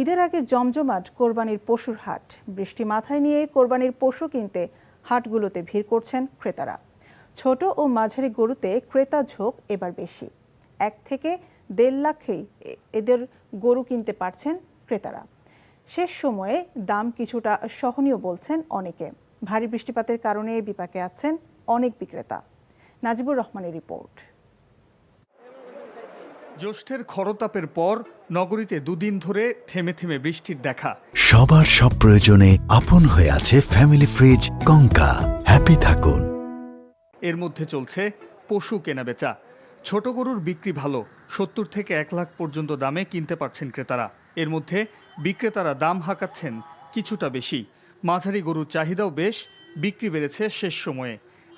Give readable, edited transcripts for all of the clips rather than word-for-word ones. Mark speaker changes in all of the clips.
Speaker 1: ঈদের আগে জমজমাট কোরবানির পশুর হাট। বৃষ্টি মাথায় নিয়ে কোরবানির পশু কিনতে হাটগুলোতে ভিড় করছেন ক্রেতারা। ছোট ও মাঝারি গরুতে ক্রেতা ঝোঁক এবার বেশি। 1 থেকে 1.5 লাখেই এদের গরু কিনতে পারছেন ক্রেতারা। শেষ সময়ে দাম কিছুটা সহনীয় বলছেন অনেকে। ভারী বৃষ্টিপাতের কারণে বিপাকে আছেন অনেক বিক্রেতা। নাজিবুর রহমানের রিপোর্ট।
Speaker 2: জ্যৈষ্ঠের খরতাপের পর নগরীতে দুদিন ধরে থেমে থেমে বৃষ্টির দেখা।
Speaker 3: সবার সব প্রয়োজনে আপন হয়ে আছে ফ্যামিলি ফ্রিজ কঙ্কা। হ্যাপি থাকুন।
Speaker 2: এর মধ্যে চলছে পশু কেনাবেচা। ছোট গরুর বিক্রি ভালো, 70 থেকে 1 লাখ পর্যন্ত দামে কিনতে পারছেন ক্রেতারা। এর মধ্যে বিক্রেতারা দাম হাঁকাচ্ছেন কিছুটা বেশি। মাঝারি গরুর চাহিদাও বেশ, বিক্রি বেড়েছে শেষ সময়ে।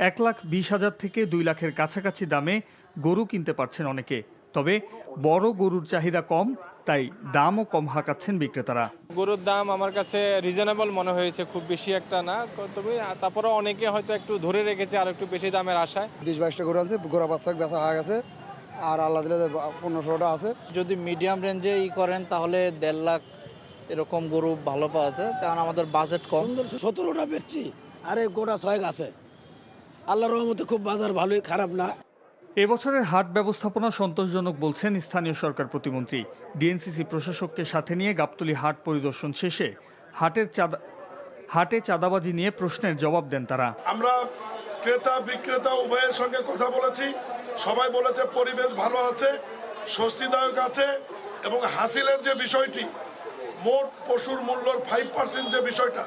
Speaker 2: 1,20,000 থেকে 2 লাখের কাছাকাছি দামে গরু কিনতে পারছেন অনেকে। তবে বড় গরুর চাহিদা কম, তাই দামও কম হাঁকাচ্ছেন বিক্রেতারা।
Speaker 4: গরুর দাম আমার কাছে রিজনেবল মনে হয়েছে, খুব বেশি একটা না। তবে তারপরে অনেকে হয়তো একটু ধরে রেখেছে আর একটু বেশি দামের আশায়।
Speaker 5: 20-22টা গরু আছে, গোড়া বাচ্চা বেচা হয়ে গেছে, আর আল্লাহ দিলে 1500টা আছে।
Speaker 6: যদি মিডিয়াম রেঞ্জে করেন তাহলে 1.5 লাখ এরকম গরু ভালো পাওয়া যায়, কারণ আমাদের বাজেট কম।
Speaker 7: 17টা বেচছি, আরে গোটা 6 আছে। আল্লাহর রহমতে খুব বাজার ভালোই, খারাপ না।
Speaker 2: এবছরের হাট ব্যবস্থাপনা সন্তোষজনক বলছেন স্থানীয় সরকার প্রতিমন্ত্রী। ডিএনসিসি প্রশাসককে সাথে নিয়ে গাবতলী হাট পরিদর্শন শেষে হাটে চাঁদাবাজি নিয়ে প্রশ্নের জবাব দেন তারা।
Speaker 8: আমরা ক্রেতা বিক্রেতা উভয়ের সঙ্গে কথা বলেছি, সবাই বলেছে পরিবেশ ভালো আছে, স্বস্তিদায়ক আছে, এবং হাসিলের যে বিষয়টি, মোট পশুর মূল্যর 5% যে বিষয়টা,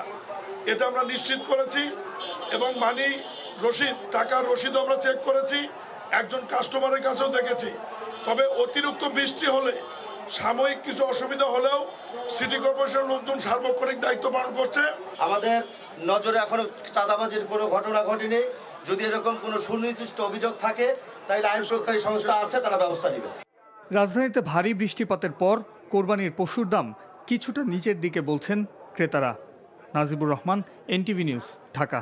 Speaker 8: এটা আমরা নিশ্চিত করেছি। এবং মানি রসিদ, টাকার রসিদ আমরা চেক করেছি, একজন কাস্টমারের কাছেও দেখেছি। তবে অতিরিক্ত বৃষ্টি হলে, সাময়িক কিছু অসুবিধা হলেও সিটি কর্পোরেশনের লোকজন সার্বক্ষণিক দায়িত্ব পালন করছে।
Speaker 9: আমাদের নজরে এখনো চাঁদাবাজির কোনো ঘটনা ঘটেনি। যদি এরকম কোনো সুনির্দিষ্ট অভিযোগ থাকে তাহলে আইন প্রয়োগকারী সংস্থা আছে, তারা ব্যবস্থা নেবে।
Speaker 2: রাজধানীতে ভারী বৃষ্টিপাতের পর কোরবানির পশুর দাম কিছুটা নিচের দিকে বলছেন ক্রেতারা। Najibur Rahman, NTV news, Dhaka.